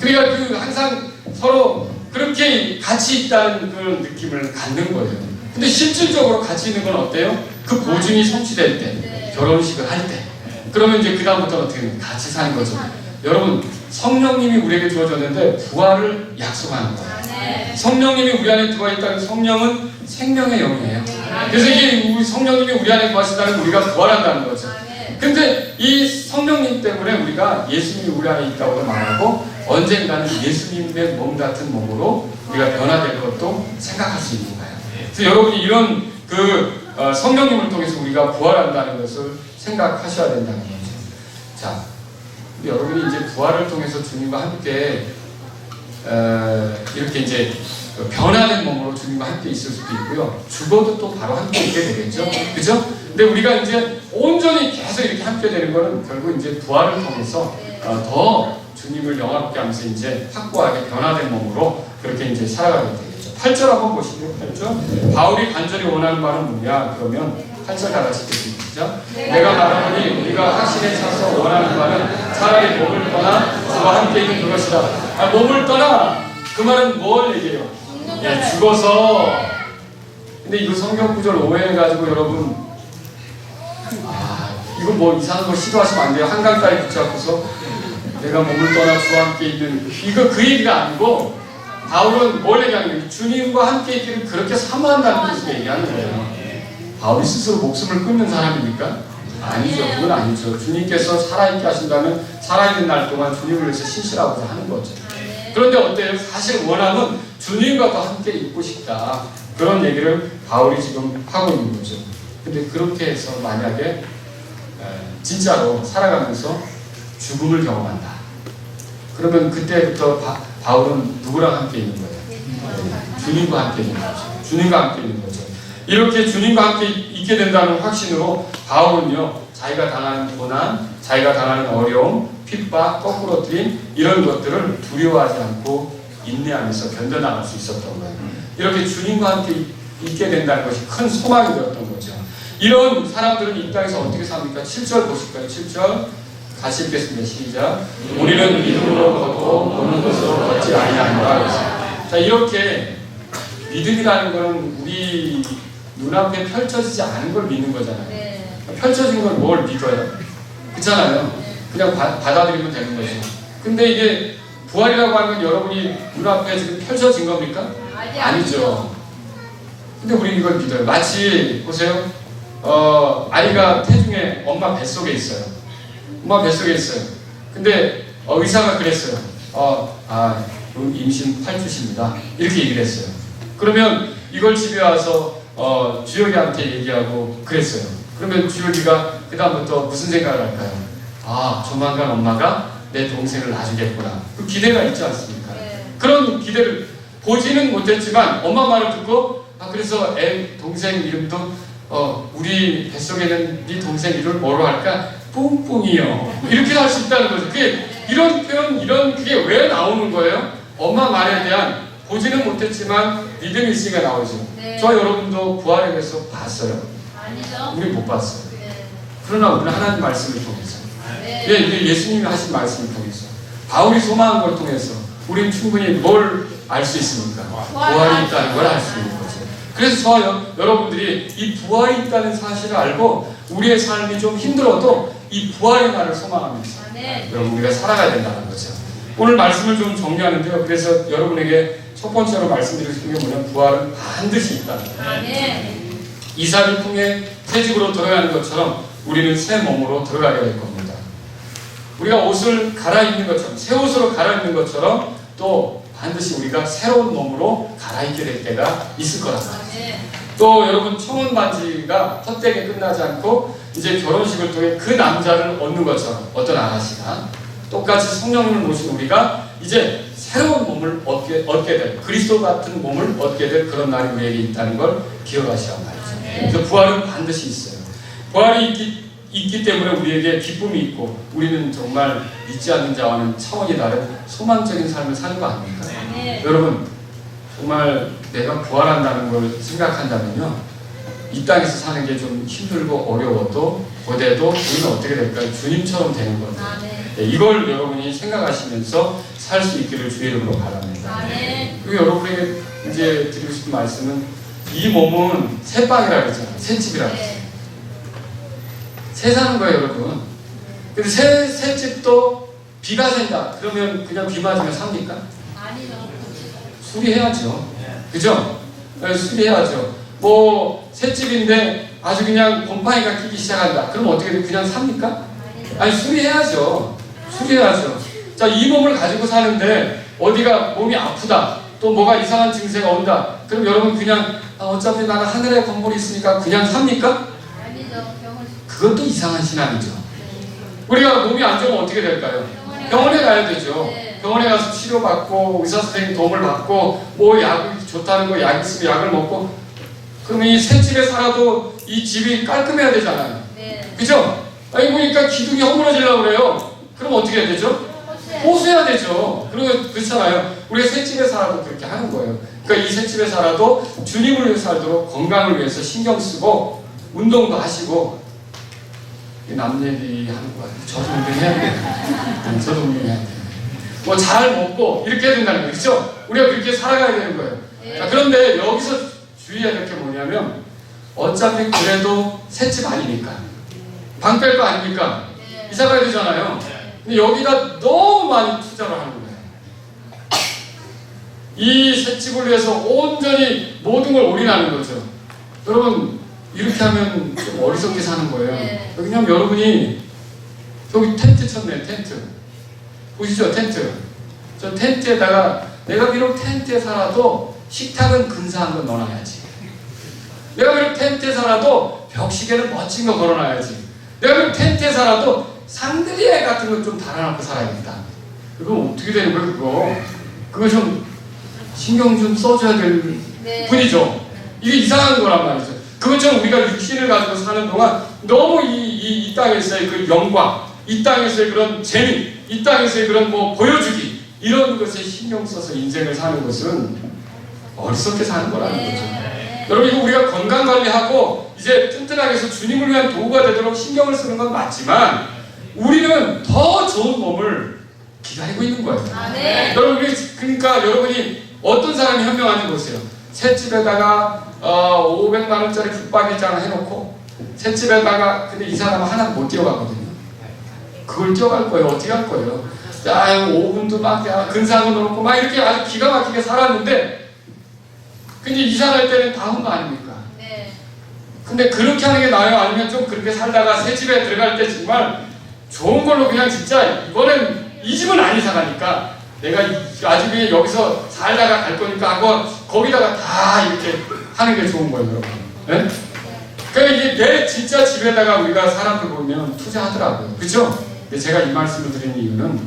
그러니까 항상 서로 그렇게 같이 있다는 그런 느낌을 갖는 거예요. 근데 실질적으로 같이 있는 건 어때요? 그 보증이 성취될 때, 결혼식을 할 때, 그러면 이제 그 다음부터는 어떻게 같이 사는 거죠. 여러분, 성령님이 우리에게 주어졌는데 부활을 약속하는 거예요. 성령님이 우리 안에 들어와 있다는, 성령은 생명의 영이에요. 그래서 이게 우리 성령님이 우리 안에 거하신다는 우리가 부활한다는 거죠. 근데 이 성령님 때문에 우리가 예수님이 우리 안에 있다고 말하고 언젠가는 예수님의 몸 같은 몸으로 우리가 변화될 것도 생각할 수 있는 거예요. 그래서 여러분이 이런 성령님을 통해서 우리가 부활한다는 것을 생각하셔야 된다는 거죠. 자, 여러분이 이제 부활을 통해서 주님과 함께 이렇게 이제 변화된 몸으로 주님과 함께 있을 수도 있고요. 죽어도 또 바로 함께 있게 되겠죠. 그죠? 근데 우리가 이제 온전히 계속 이렇게 함께 되는 거는 결국 이제 부활을 통해서 더 주님을 영화롭게 하면서 이제 확고하게 변화된 몸으로 그렇게 이제 살아가게 되겠죠. 8절 한번 보시고요. 8절. 바울이 간절히 원하는 바는 뭐냐? 그러면 8절 다 같이 읽으시죠. 내가 말하노니 우리가 확신에 차서 원하는 바는 차라리 몸을 떠나 주와 함께 있는 그것이다. 몸을 떠나 그 말은 뭘 얘기해요? 예, 죽어서. 근데 이거 성경 구절 오해해가지고 여러분 이거 뭐 이상한 거 시도하시면 안 돼요. 한강가에 붙잡고서 내가 몸을 떠나 주와 함께 있는 이거 그 얘기가 아니고 바울은 뭘 얘기하는 거예요? 주님과 함께 있기를 그렇게 사모한다는 뜻으로 얘기하는 거예요. 바울이 스스로 목숨을 끊는 사람입니까? 아니죠. 그건 아니죠. 주님께서 살아있게 하신다면 살아있는 날 동안 주님을 위해서 신실하고자 하는 거죠. 그런데 어때요? 사실 원함은 주님과 더 함께 있고 싶다. 그런 얘기를 바울이 지금 하고 있는 거죠. 근데 그렇게 해서 만약에 진짜로 살아가면서 죽음을 경험한다. 그러면 그때부터 바울은 누구랑 함께 있는 거예요? 주님과 함께 있는 거죠. 주님과 함께 있는 거죠. 이렇게 주님과 함께 있게 된다는 확신으로 바울은요, 자기가 당하는 고난, 자기가 당하는 어려움, 핍박, 거꾸로 뜨림 이런 것들을 두려워하지 않고 인내하면서 견뎌나갈 수 있었던 거예요. 이렇게 주님과 함께 있게 된다는 것이 큰 소망이 되었던 거죠. 이런 사람들은 이 땅에서 어떻게 삽니까? 7절 보실까요? 7절 같이 읽겠습니다. 시작. 우리는 믿음으로 걷고 보는 것으로 걷지 아니하노라. 자, 이렇게 믿음이라는 것은 우리 눈앞에 펼쳐지지 않은 걸 믿는 거잖아요. 네. 펼쳐진 걸 뭘 믿어요? 그렇잖아요. 그냥 받아들이면 되는 거죠. 근데 이게 부활이라고 하는 건 여러분이 눈앞에 지금 펼쳐진 겁니까? 아니죠. 근데 우리 이걸 믿어요. 마치 보세요. 아이가 태중에 엄마 뱃속에 있어요. 엄마 뱃속에 있어요. 근데 의사가 그랬어요. 임신 8주십니다. 이렇게 얘기를 했어요. 그러면 이걸 집에 와서 주혁이한테 얘기하고 그랬어요. 그러면 주혁이가 그 다음부터 무슨 생각을 할까요? 조만간 엄마가 내 동생을 낳아주겠구나. 그 기대가 있지 않습니까? 네. 그런 기대를 보지는 못했지만 엄마 말을 듣고 그래서 동생 이름도 우리 뱃속에는 네 동생 이름을 뭐로 할까? 뿡뿡이요. 이렇게 할 수 있다는 거죠. 그게 이런 표현, 그게 왜 나오는 거예요? 엄마 말에 대한 보지는 못했지만 믿음이 있으니까 나오죠. 네. 저 여러분도 부활에 대해서 봤어요. 아니죠. 우리 못 봤어요. 네. 그러나 우리는 하나님 말씀을 통해서 네. 예수님이 하신 말씀을 통해서 바울이 소망한 걸 통해서 우리는 충분히 뭘 알 수 있습니까? 부활이 있다는 걸 알 수 있는 거죠. 그래서 저와 여러분들이 이 부활이 있다는 사실을 알고 우리의 삶이 좀 힘들어도 이 부활의 날을 소망하면서 여러분 우리가 살아가야 된다는 거죠. 오늘 말씀을 좀 정리하는데요. 그래서 여러분에게 첫 번째로 말씀드리고 싶은 게 뭐냐면 부활은 반드시 있다는 거예요. 이삭을 통해 새 집으로 들어가는 것처럼 우리는 새 몸으로 들어가게 될 겁니다. 우리가 옷을 갈아입는 것처럼 새 옷으로 갈아입는 것처럼 또 반드시 우리가 새로운 몸으로 갈아입게 될 때가 있을 거라고 합니다. 또 여러분 청혼 반지가 헛되게 끝나지 않고 이제 결혼식을 통해 그 남자를 얻는 것처럼 어떤 아가씨가 똑같이 성령님을 모신 우리가 이제 새로운 몸을 얻게 될 그리스도 같은 몸을 얻게 될 그런 날이 우리에게 있다는 걸 기억하시란 말이죠. 그래서 부활은 반드시 있어요. 부활이 있기 때문에 우리에게 기쁨이 있고 우리는 정말 믿지 않는 자와는 차원이 다른 소망적인 삶을 사는 거 아닙니까? 여러분 정말 내가 부활한다는 걸 생각한다면요 이 땅에서 사는 게 좀 힘들고 어려워도 고대도 우리는 어떻게 될까요? 주님처럼 되는 거죠. 이걸 여러분이 생각하시면서 살 수 있기를 주의 이름으로 바랍니다. 그리고 여러분에게 이제 드리고 싶은 말씀은 이 몸은 새 빵이라고 그랬잖아요. 새 집이라고 했어요. 새 사는 거예요, 여러분. 근데 새 집도 비가 샌다. 그러면 그냥 비 맞으면 삽니까? 수리해야죠. 그죠? 수리해야죠. 새 집인데 아주 그냥 곰팡이가 끼기 시작한다. 그럼 어떻게 돼? 그냥 삽니까? 아니, 수리해야죠. 자, 이 몸을 가지고 사는데 어디가 몸이 아프다. 또 뭐가 이상한 증세가 온다. 그럼 여러분 그냥 어차피 나는 하늘에 건물이 있으니까 그냥 삽니까? 그것도 이상한 신앙이죠. 우리가 몸이 안 좋으면 어떻게 될까요? 병원에 가야 되죠. 병원에 가서 치료받고 의사 선생님 도움을 받고 뭐 약이 좋다는 거 약 있으면 약을 먹고 그러면 이 새 집에 살아도 이 집이 깔끔해야 되잖아요. 그죠? 아니 보니까 기둥이 허물어지려고 그래요. 그럼 어떻게 해야 되죠? 보수해야 되죠. 그리고 그렇잖아요. 우리가 셋집에 살아도 그렇게 하는 거예요. 그러니까 이 셋집에 살아도 주님을 위해 살도록 건강을 위해서 신경 쓰고 운동도 하시고. 남 얘기하는 거 같아요. 저도 운동해야 돼요. 저도 운동해야 돼요. 뭐 잘 먹고 이렇게 해야 된다는 거죠. 그렇죠? 우리가 그렇게 살아가야 되는 거예요. 자, 그런데 여기서 주의해야 될 게 뭐냐면 어차피 그래도 셋집 아니니까 방 뺄 거 아닙니까? 이사 가야 되잖아요. 근데 여기다 너무 많이 투자를 하는 거예요. 이 셋집을 위해서 온전히 모든 걸 올인하는 거죠. 여러분 이렇게 하면 좀 어리석게 사는 거예요. 왜냐면 여러분이 여기 텐트 쳤네. 텐트 보시죠. 텐트. 저 텐트에다가 내가 비록 텐트에 살아도 식탁은 근사한 거 넣어놔야지. 내가 비록 텐트에 살아도 벽시계는 멋진 거 걸어놔야지. 내가 비록 텐트에 살아도 상드리에 같은 거 좀 달아놓고 살아야겠다. 그거 어떻게 되는 거예요? 그거 좀 신경 좀 써줘야 될 뿐이죠. 이게 이상한 거란 말이죠. 그것처럼 우리가 육신을 가지고 사는 동안 너무 이 땅에서의 그 영광, 이 땅에서의 그런 재미, 이 땅에서의 그런 뭐 보여주기 이런 것에 신경 써서 인생을 사는 것은 어리석게 사는 거라는 거죠. 여러분 이거 우리가 건강 관리하고 이제 튼튼하게 해서 주님을 위한 도구가 되도록 신경을 쓰는 건 맞지만 우리는 더 좋은 몸을 기다리고 있는 거예요. 여러분 그러니까 여러분이 어떤 사람이 현명한지 보세요. 셋집에다가 500만 원짜리 붙박이장 해놓고 셋집에다가 근데 이 사람은 하나 못 뛰어가거든요. 그걸 뛰어갈 거예요. 어떻게 할 거예요? 야, 5분도 막 근사한 거 넣고 막 이렇게 아주 기가 막히게 살았는데 근데 이사할 때는 다운 거 아닙니까? 근데 그렇게 하는 게 나아요? 아니면 좀 그렇게 살다가 새 집에 들어갈 때 정말 좋은 걸로 그냥 진짜 이번엔 이 집은 안 이사 가니까 내가 아주 그냥 여기서 살다가 갈 거니까 하고 거기다가 다 이렇게 하는 게 좋은 거예요, 여러분. 네? 그러니까 이게 내 진짜 집에다가 우리가 사람들 보면 투자하더라고요. 그렇죠? 근데 제가 이 말씀을 드리는 이유는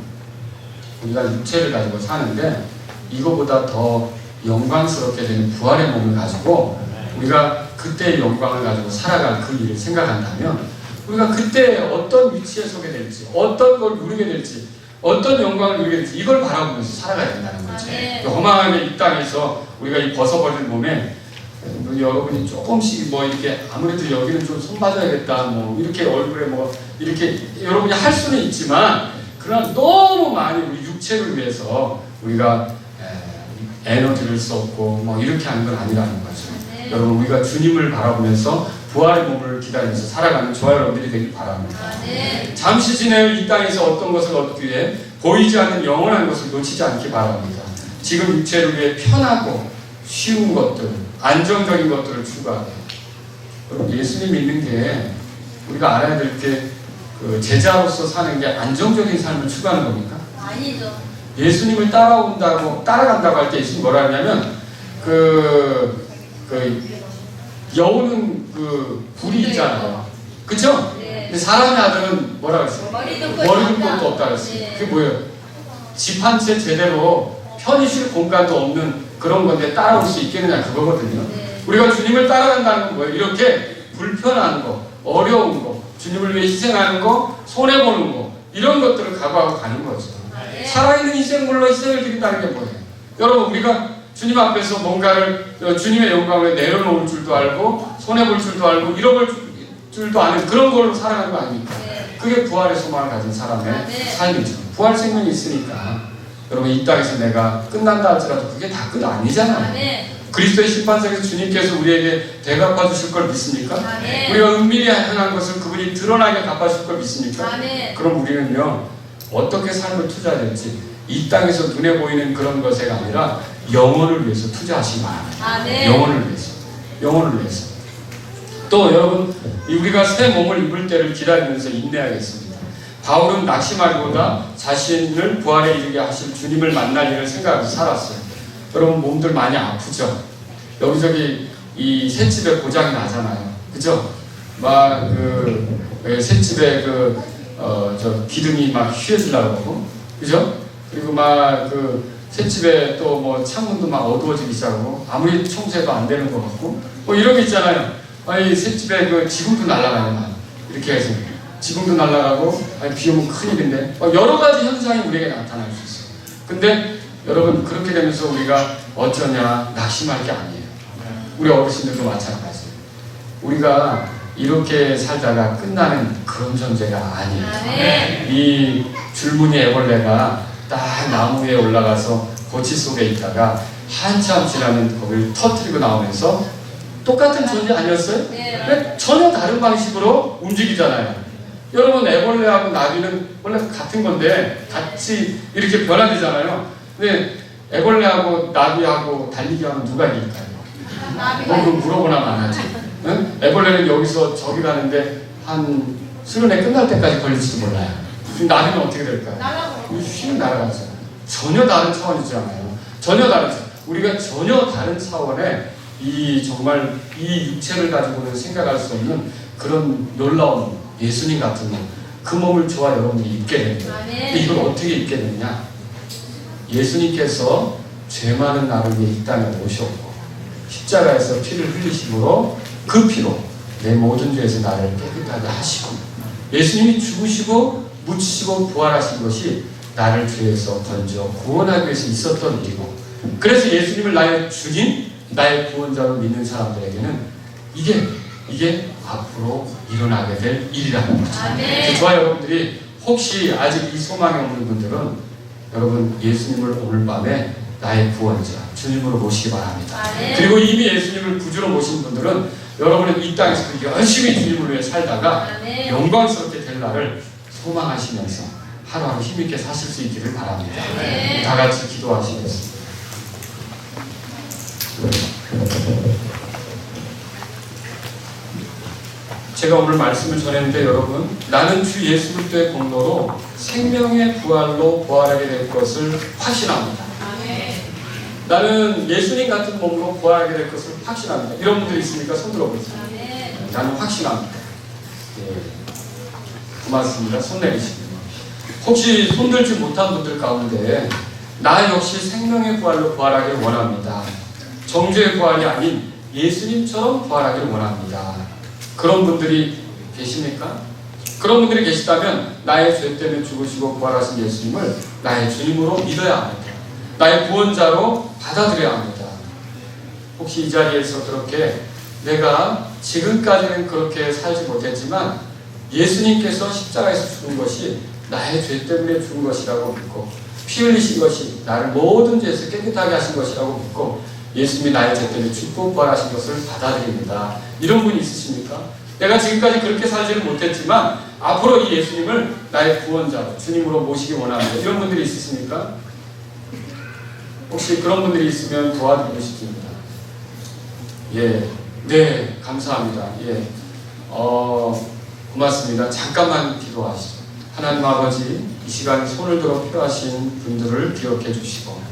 우리가 육체를 가지고 사는데 이거보다 더 영광스럽게 되는 부활의 몸을 가지고 우리가 그때의 영광을 가지고 살아갈 그 일을 생각한다면 우리가 그때 어떤 위치에 서게 될지 어떤 걸 누리게 될지 어떤 영광을 누리게 될지 이걸 바라보면서 살아가야 된다는 거죠. 허망하게 이 땅에서 우리가 이 벗어버린 몸에 여러분이 조금씩 뭐 이렇게 아무래도 여기는 좀 손봐줘야겠다 뭐 이렇게 얼굴에 뭐 이렇게 여러분이 할 수는 있지만 그러나 너무 많이 우리 육체를 위해서 우리가 에너지를 썼고 뭐 이렇게 하는 건 아니라는 거죠. 여러분 우리가 주님을 바라보면서 부활의 몸을 기다리면서 살아가는 저와 여러분들이 되길 바랍니다. 잠시 지낼 이 땅에서 어떤 것을 얻기 위해 보이지 않는 영원한 것을 놓치지 않기 바랍니다. 지금 육체를 위해 편하고 쉬운 것들, 안정적인 것들을 추구하게. 여러분 예수님 믿는 게 우리가 알아야 될 게 그 제자로서 사는 게 안정적인 삶을 추구하는 겁니까? 아니죠. 예수님을 따라간다고 할 때 예수님 뭐라 하냐면 여우는 그 불이 있잖아요. 그쵸? 근데 사람의 아들은 뭐라 그랬어요? 머리 든 것도 없다 그랬어요. 그게 뭐예요? 집 한 채 제대로 편히 쉴 공간도 없는 그런 건데 따라올 수 있겠느냐 그거거든요. 우리가 주님을 따라간다는 건 뭐예요? 이렇게 불편한 거, 어려운 거, 주님을 위해 희생하는 거, 손해보는 거 이런 것들을 각오하고 가는 거죠. 살아있는 인생물로 희생을 드린다는 게 뭐예요? 여러분 우리가 주님 앞에서 뭔가를 주님의 영광을 내려놓을 줄도 알고 손해볼 줄도 알고 잃어볼 줄도 아는 그런 걸로 살아가는 거 아닙니까? 그게 부활의 소망을 가진 사람의 삶이죠. 부활 생명이 있으니까 여러분 이 땅에서 내가 끝난다 할지라도 그게 다 끝 아니잖아요. 그리스도의 심판석에서 주님께서 우리에게 대갚아 주실 걸 믿습니까? 우리가 은밀히 행한 것을 그분이 드러나게 갚아줄 걸 믿습니까? 그럼 우리는요 어떻게 삶을 투자될지 이 땅에서 눈에 보이는 그런 것이 아니라 영혼을 위해서 투자하시기 바랍니다. 영혼을 위해서 또 여러분 우리가 새 몸을 입을 때를 기다리면서 인내하겠습니다. 바울은 낙심하기보다 자신을 부활에 이르게 하실 주님을 만날 일을 생각하면서 살았어요. 여러분 몸들 많이 아프죠? 여기저기 이 셋집에 고장이 나잖아요. 그죠? 막 셋집에 저 기둥이 막 휘어지려고 하고 그죠? 그리고 막 셋집에 또 뭐 창문도 막 어두워지기 시작하고 아무리 청소해도 안 되는 것 같고 뭐 이런 게 있잖아요. 아니 셋집에 지붕도 날아가요 막 이렇게 해서 지붕도 날아가고 비 오면 큰일인데 여러 가지 현상이 우리에게 나타날 수 있어요. 근데 여러분 그렇게 되면서 우리가 어쩌냐 낙심할 게 아니에요. 우리 어르신들도 마찬가지예요. 우리가 이렇게 살다가 끝나는 그런 존재가 아니에요. 이 줄무늬 애벌레가 딱 나무 위에 올라가서 고치 속에 있다가 한참 지나면 거기를 터뜨리고 나오면서 똑같은 존재 아니었어요? 근데 전혀 다른 방식으로 움직이잖아요. 여러분 애벌레하고 나비는 원래 같은 건데 같이 이렇게 변화되잖아요. 근데 애벌레하고 나비하고 달리기 하면 누가 이길까요? 그거 물어보나 마나지. 응? 애벌레는 여기서 저기 가는데 한 수련회 끝날 때까지 걸릴지도 몰라요. 나비는 어떻게 될까요? 휙 날아가잖아요. 전혀 다른 차원이잖아요. 전혀 다른 차원. 우리가 전혀 다른 차원의 이 정말 이 육체를 가지고는 생각할 수 없는 그런 놀라운 예수님 같은 몸, 그 몸을 저와 여러분이 입게 됩니다. 근데 이걸 어떻게 입게 되냐? 예수님께서 죄 많은 나를 위해 이 땅에 오셨고 십자가에서 피를 흘리심으로 그 피로 내 모든 죄에서 나를 깨끗하게 하시고 예수님이 죽으시고 묻히시고 부활하신 것이 나를 죄에서 건져 구원하기 위해서 있었던 일이고, 그래서 예수님을 나의 주님, 나의 구원자로 믿는 사람들에게는 이게 앞으로 일어나게 될 일이라는 거죠. 그래서 저와 여러분들이 혹시 아직 이 소망이 없는 분들은 여러분 예수님을 오늘 밤에 나의 구원자, 주님으로 모시기 바랍니다. 그리고 이미 예수님을 구주로 모신 분들은 여러분은 이 땅에서 열심히 주님을 위해 살다가 영광스럽게 될 날을 소망하시면서 하루하루 힘있게 사실 수 있기를 바랍니다. 다 같이 기도하시겠습니다. 제가 오늘 말씀을 전했는데 여러분, 나는 주 예수 그리스도의 공로로 생명의 부활로 부활하게 될 것을 확신합니다. 나는 예수님 같은 몸으로 부활하게 될 것을 확신합니다. 이런 분들 있습니까? 손 들어보세요. 나는 확신합니다. 예. 고맙습니다. 손 내리시고요. 혹시 손 들지 못한 분들 가운데 나 역시 생명의 부활로 부활하기를 원합니다. 정죄의 부활이 아닌 예수님처럼 부활하기를 원합니다. 그런 분들이 계십니까? 그런 분들이 계시다면 나의 죄 때문에 죽으시고 부활하신 예수님을 나의 주님으로 믿어야 합니다. 나의 구원자로 받아들여야 합니다. 혹시 이 자리에서 그렇게 내가 지금까지는 그렇게 살지 못했지만 예수님께서 십자가에서 죽은 것이 나의 죄 때문에 죽은 것이라고 믿고 피 흘리신 것이 나를 모든 죄에서 깨끗하게 하신 것이라고 믿고 예수님이 나의 죄 때문에 죽고 부활하신 것을 받아들입니다. 이런 분이 있으십니까? 내가 지금까지 그렇게 살지를 못했지만 앞으로 이 예수님을 나의 구원자로 주님으로 모시기 원합니다. 이런 분들이 있으십니까? 혹시 그런 분들이 있으면 도와드리고 싶습니다. 예, 네, 감사합니다. 예, 고맙습니다. 잠깐만 기도하시죠. 하나님 아버지, 이 시간 손을 들어 필요하신 분들을 기억해 주시고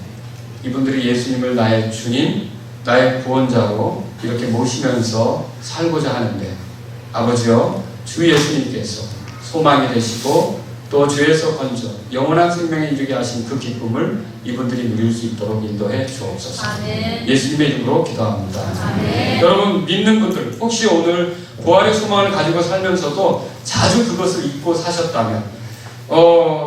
이분들이 예수님을 나의 주님, 나의 구원자로 이렇게 모시면서 살고자 하는데 아버지여, 주 예수님께서 소망이 되시고 또 죄에서 건져 영원한 생명에 이르게 하신 그 기쁨을 이분들이 누릴 수 있도록 인도해 주옵소서. 예수님의 이름으로 기도합니다. 여러분 믿는 분들 혹시 오늘 부활의 소망을 가지고 살면서도 자주 그것을 잊고 사셨다면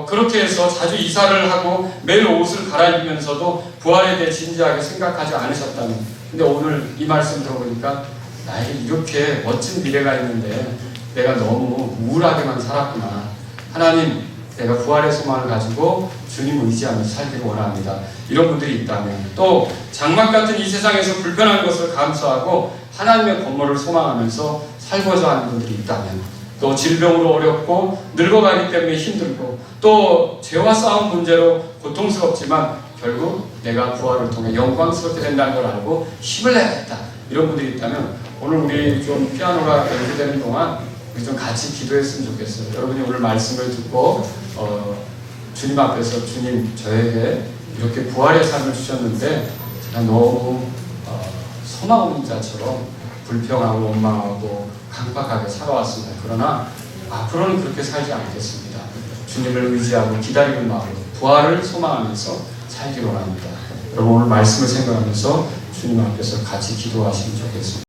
그렇게 해서 자주 이사를 하고 매일 옷을 갈아입으면서도 부활에 대해 진지하게 생각하지 않으셨다면, 근데 오늘 이 말씀 들어보니까 나에게 이렇게 멋진 미래가 있는데 내가 너무 우울하게만 살았구나. 하나님, 내가 부활의 소망을 가지고 주님 의지하며 살기를 원합니다. 이런 분들이 있다면, 또 장막 같은 이 세상에서 불편한 것을 감수하고 하나님의 권모를 소망하면서 살고자 하는 분들이 있다면, 또 질병으로 어렵고 늙어가기 때문에 힘들고 또 죄와 싸운 문제로 고통스럽지만 결국 내가 부활을 통해 영광스럽게 된다는 걸 알고 힘을 내야겠다. 이런 분들이 있다면 오늘 우리 좀 피아노가 연주되는 동안 우리 좀 같이 기도했으면 좋겠어요. 여러분이 오늘 말씀을 듣고 주님 앞에서 주님, 저에게 이렇게 부활의 삶을 주셨는데 제가 너무 소망 없는 자처럼 불평하고 원망하고 강박하게 살아왔습니다. 그러나 앞으로는 그렇게 살지 않겠습니다. 주님을 의지하고 기다리는 마음으로 부활을 소망하면서 살기를 원합니다. 여러분 오늘 말씀을 생각하면서 주님 앞에서 같이 기도하시면 좋겠습니다.